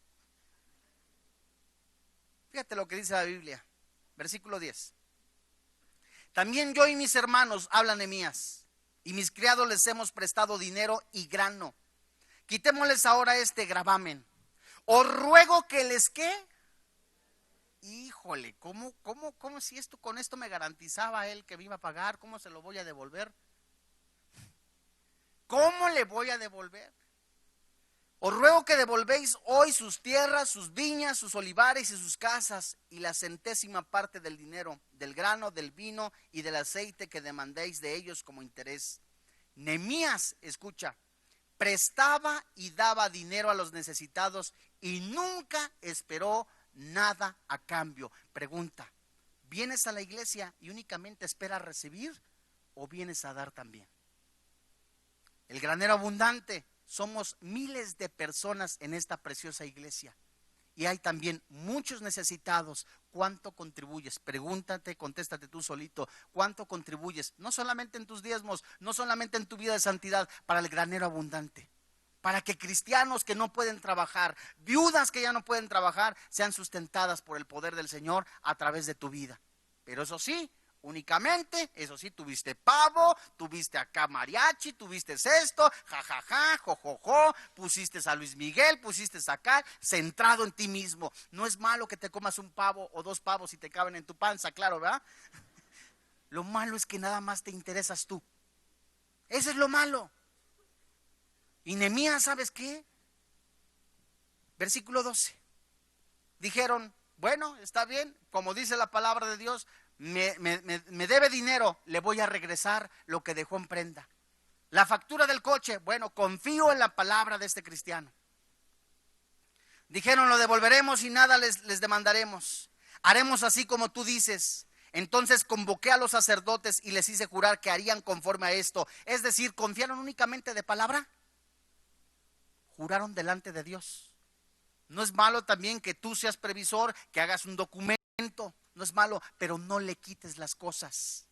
Fíjate lo que dice la Biblia, versículo 10. También yo y mis hermanos, habla Nehemías, y mis criados les hemos prestado dinero y grano. Quitémosles ahora este gravamen. Os ruego que les, ¿qué? Híjole, ¿cómo si esto con esto me garantizaba él que me iba a pagar? ¿Cómo se lo voy a devolver? ¿Cómo le voy a devolver? Os ruego que devolvéis hoy sus tierras, sus viñas, sus olivares y sus casas, y la centésima parte del dinero, del grano, del vino y del aceite que demandéis de ellos como interés. Nehemías, escucha, prestaba y daba dinero a los necesitados y nunca esperó nada a cambio. Pregunta, ¿vienes a la iglesia y únicamente esperas recibir o vienes a dar también? El granero abundante. Somos miles de personas en esta preciosa iglesia y hay también muchos necesitados. ¿Cuánto contribuyes? Pregúntate, contéstate tú solito, ¿cuánto contribuyes? No solamente en tus diezmos, no solamente en tu vida de santidad, para el granero abundante, para que cristianos que no pueden trabajar, viudas que ya no pueden trabajar, sean sustentadas por el poder del Señor a través de tu vida. Pero eso sí, únicamente. Eso sí, tuviste pavo, tuviste acá mariachi, tuviste esto, jajaja, jojojo, pusiste a Luis Miguel, pusiste acá, centrado en ti mismo. No es malo que te comas un pavo o 2 pavos y te caben en tu panza, claro, ¿verdad? Lo malo es que nada más te interesas tú. Eso es lo malo. Y Nehemías, ¿sabes qué? Versículo 12. Dijeron, bueno, está bien, como dice la palabra de Dios, me debe dinero, le voy a regresar lo que dejó en prenda. La factura del coche, bueno, confío en la palabra de este cristiano. Dijeron, lo devolveremos y nada les demandaremos. Haremos así como tú dices. Entonces convoqué a los sacerdotes y les hice jurar que harían conforme a esto. Es decir, ¿confiaron únicamente de palabra? Juraron delante de Dios. No es malo también que tú seas previsor, que hagas un documento, no es malo, pero no le quites las cosas.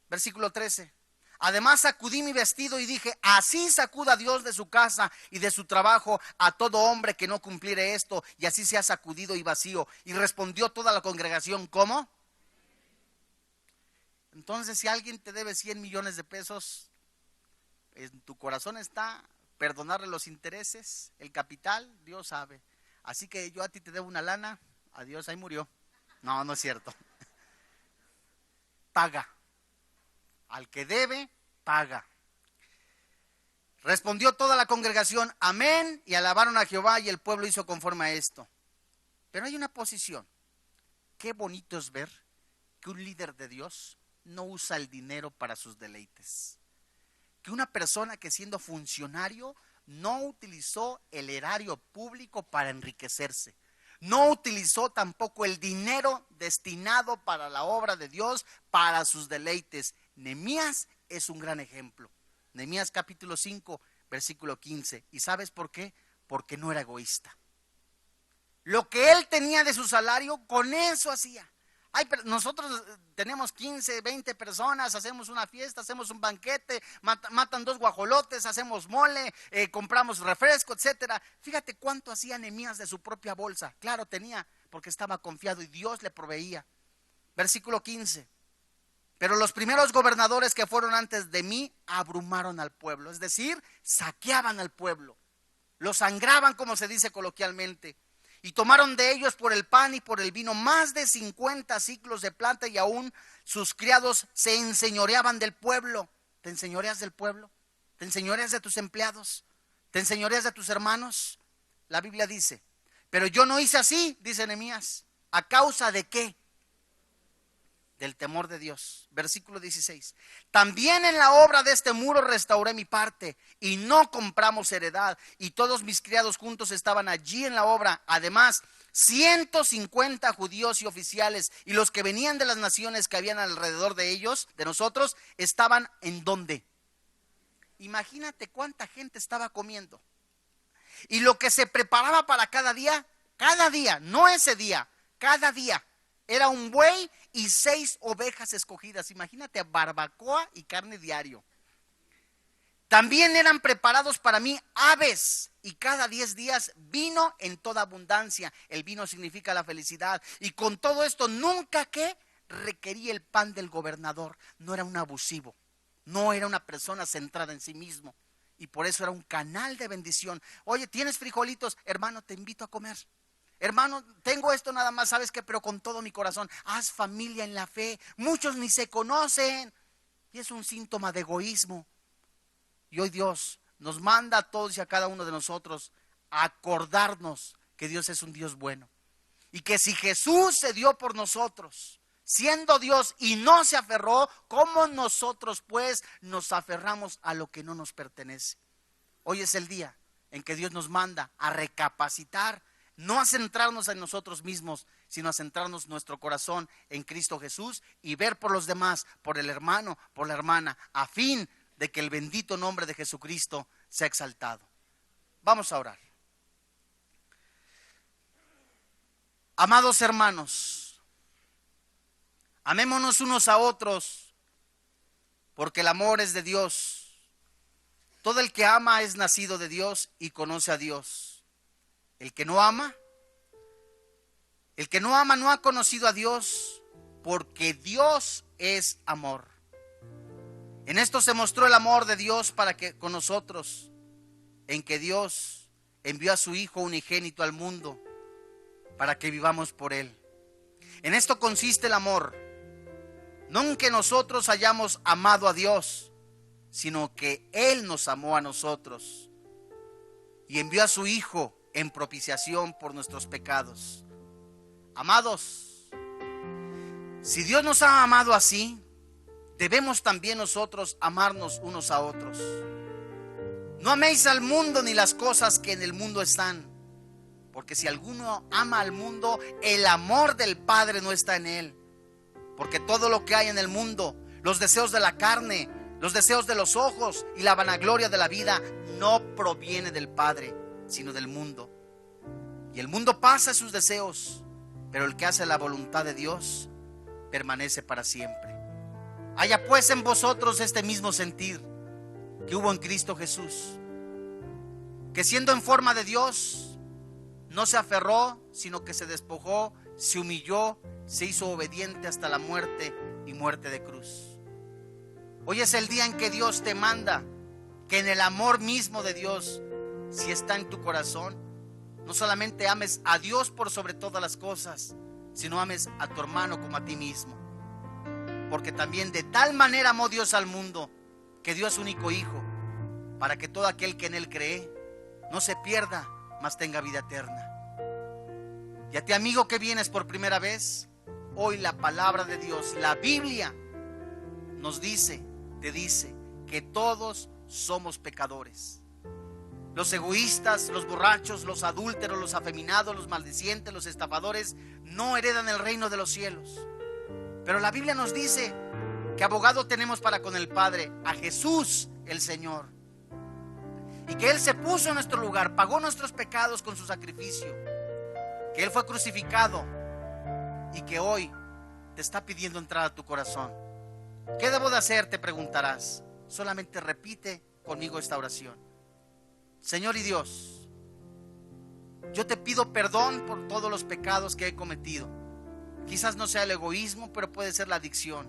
Versículo 13. Además sacudí mi vestido y dije, así sacuda Dios de su casa y de su trabajo a todo hombre que no cumpliere esto, y así sea sacudido y vacío. Y respondió toda la congregación, ¿cómo? Entonces, si alguien te debe 100 millones de pesos, en tu corazón está perdonarle los intereses, el capital, Dios sabe. Así que yo a ti te debo una lana, adiós, ahí murió. No, no es cierto. Paga. Al que debe, paga. Respondió toda la congregación, amén, y alabaron a Jehová, y el pueblo hizo conforme a esto. Pero hay una posición. Qué bonito es ver que un líder de Dios no usa el dinero para sus deleites. Que una persona que siendo funcionario no utilizó el erario público para enriquecerse. No utilizó tampoco el dinero destinado para la obra de Dios, para sus deleites. Nehemías es un gran ejemplo. Nehemías capítulo 5, versículo 15. ¿Y sabes por qué? Porque no era egoísta. Lo que él tenía de su salario, con eso hacía. Nosotros tenemos 15, 20 personas, hacemos una fiesta, hacemos un banquete, matan 2 guajolotes, hacemos mole, compramos refresco, etcétera. Fíjate cuánto hacía Nehemías de su propia bolsa. Claro, tenía, porque estaba confiado y Dios le proveía. Versículo 15. Pero los primeros gobernadores que fueron antes de mí abrumaron al pueblo, es decir, saqueaban al pueblo, lo sangraban, como se dice coloquialmente. Y tomaron de ellos por el pan y por el vino más de 50 siclos de plata, y aún sus criados se enseñoreaban del pueblo. ¿Te enseñoreas del pueblo? ¿Te enseñoreas de tus empleados? ¿Te enseñoreas de tus hermanos? La Biblia dice, pero yo no hice así, dice Nehemías. ¿A causa de qué? Del temor de Dios. Versículo 16. También en la obra de este muro restauré mi parte, y no compramos heredad, y todos mis criados juntos estaban allí en la obra. Además, 150 judíos y oficiales, y los que venían de las naciones que habían alrededor de ellos, de nosotros, estaban ¿en dónde? Imagínate cuánta gente estaba comiendo. Y lo que se preparaba para cada día, no ese día, cada día, era un buey y 6 ovejas escogidas. Imagínate, barbacoa y carne diario. También eran preparados para mí aves, y cada 10 días vino en toda abundancia. El vino significa la felicidad. Y con todo esto nunca que requería el pan del gobernador. No era un abusivo, no era una persona centrada en sí mismo, y por eso era un canal de bendición. Oye, ¿tienes frijolitos? Hermano, te invito a comer. Hermano, tengo esto nada más, ¿sabes qué? Pero con todo mi corazón. Haz familia en la fe. Muchos ni se conocen, y es un síntoma de egoísmo. Y hoy Dios nos manda a todos y a cada uno de nosotros a acordarnos que Dios es un Dios bueno. Y que si Jesús se dio por nosotros, siendo Dios, y no se aferró, ¿cómo nosotros pues nos aferramos a lo que no nos pertenece? Hoy es el día en que Dios nos manda a recapacitar, no a centrarnos en nosotros mismos, sino a centrarnos nuestro corazón en Cristo Jesús y ver por los demás, por el hermano, por la hermana, a fin de que el bendito nombre de Jesucristo sea exaltado. Vamos a orar. Amados hermanos, amémonos unos a otros, porque el amor es de Dios. Todo el que ama es nacido de Dios y conoce a Dios. El que no ama no ha conocido a Dios, porque Dios es amor. En esto se mostró el amor de Dios para que con nosotros, en que Dios envió a su Hijo unigénito al mundo para que vivamos por Él. En esto consiste el amor, no en que nosotros hayamos amado a Dios, sino que Él nos amó a nosotros y envió a su Hijo en propiciación por nuestros pecados. Amados, si Dios nos ha amado así, debemos también nosotros amarnos unos a otros. No améis al mundo ni las cosas que en el mundo están, porque si alguno ama al mundo, el amor del Padre no está en él. Porque todo lo que hay en el mundo, los deseos de la carne, los deseos de los ojos y la vanagloria de la vida, no proviene del Padre, sino del mundo. Y el mundo pasa sus deseos, pero el que hace la voluntad de Dios permanece para siempre. Haya pues en vosotros este mismo sentir que hubo en Cristo Jesús, que siendo en forma de Dios, no se aferró, sino que se despojó, se humilló, se hizo obediente hasta la muerte y muerte de cruz. Hoy es el día en que Dios te manda que en el amor mismo de Dios, si está en tu corazón, no solamente ames a Dios por sobre todas las cosas, sino ames a tu hermano como a ti mismo. Porque también de tal manera amó Dios al mundo, que dio a su único Hijo, para que todo aquel que en Él cree no se pierda, mas tenga vida eterna. Y a ti, amigo, que vienes por primera vez, hoy la palabra de Dios, la Biblia, nos dice, te dice que todos somos pecadores. Los egoístas, los borrachos, los adúlteros, los afeminados, los maldicientes, los estafadores no heredan el reino de los cielos. Pero la Biblia nos dice que abogado tenemos para con el Padre, a Jesús el Señor, y que Él se puso en nuestro lugar, pagó nuestros pecados con su sacrificio, que Él fue crucificado y que hoy te está pidiendo entrar a tu corazón. ¿Qué debo de hacer?, te preguntarás. Solamente repite conmigo esta oración. Señor y Dios, yo te pido perdón por todos los pecados que he cometido. Quizás no sea el egoísmo, pero puede ser la adicción.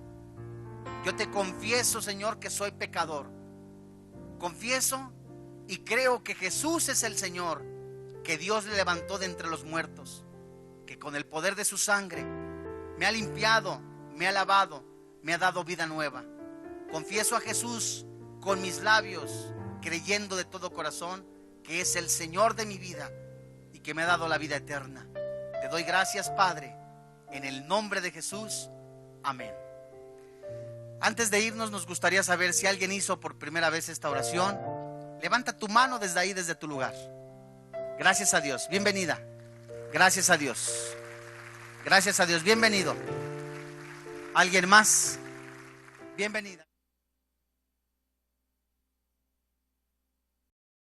Yo te confieso, Señor, que soy pecador. Confieso y creo que Jesús es el Señor, que Dios le levantó de entre los muertos, que con el poder de su sangre me ha limpiado, me ha lavado, me ha dado vida nueva. Confieso a Jesús con mis labios, creyendo de todo corazón que es el Señor de mi vida y que me ha dado la vida eterna. Te doy gracias, Padre, en el nombre de Jesús. Amén. Antes de irnos, nos gustaría saber si alguien hizo por primera vez esta oración. Levanta tu mano desde ahí, desde tu lugar. Gracias a Dios. Bienvenida. Gracias a Dios. Gracias a Dios. Bienvenido. ¿Alguien más? Bienvenida.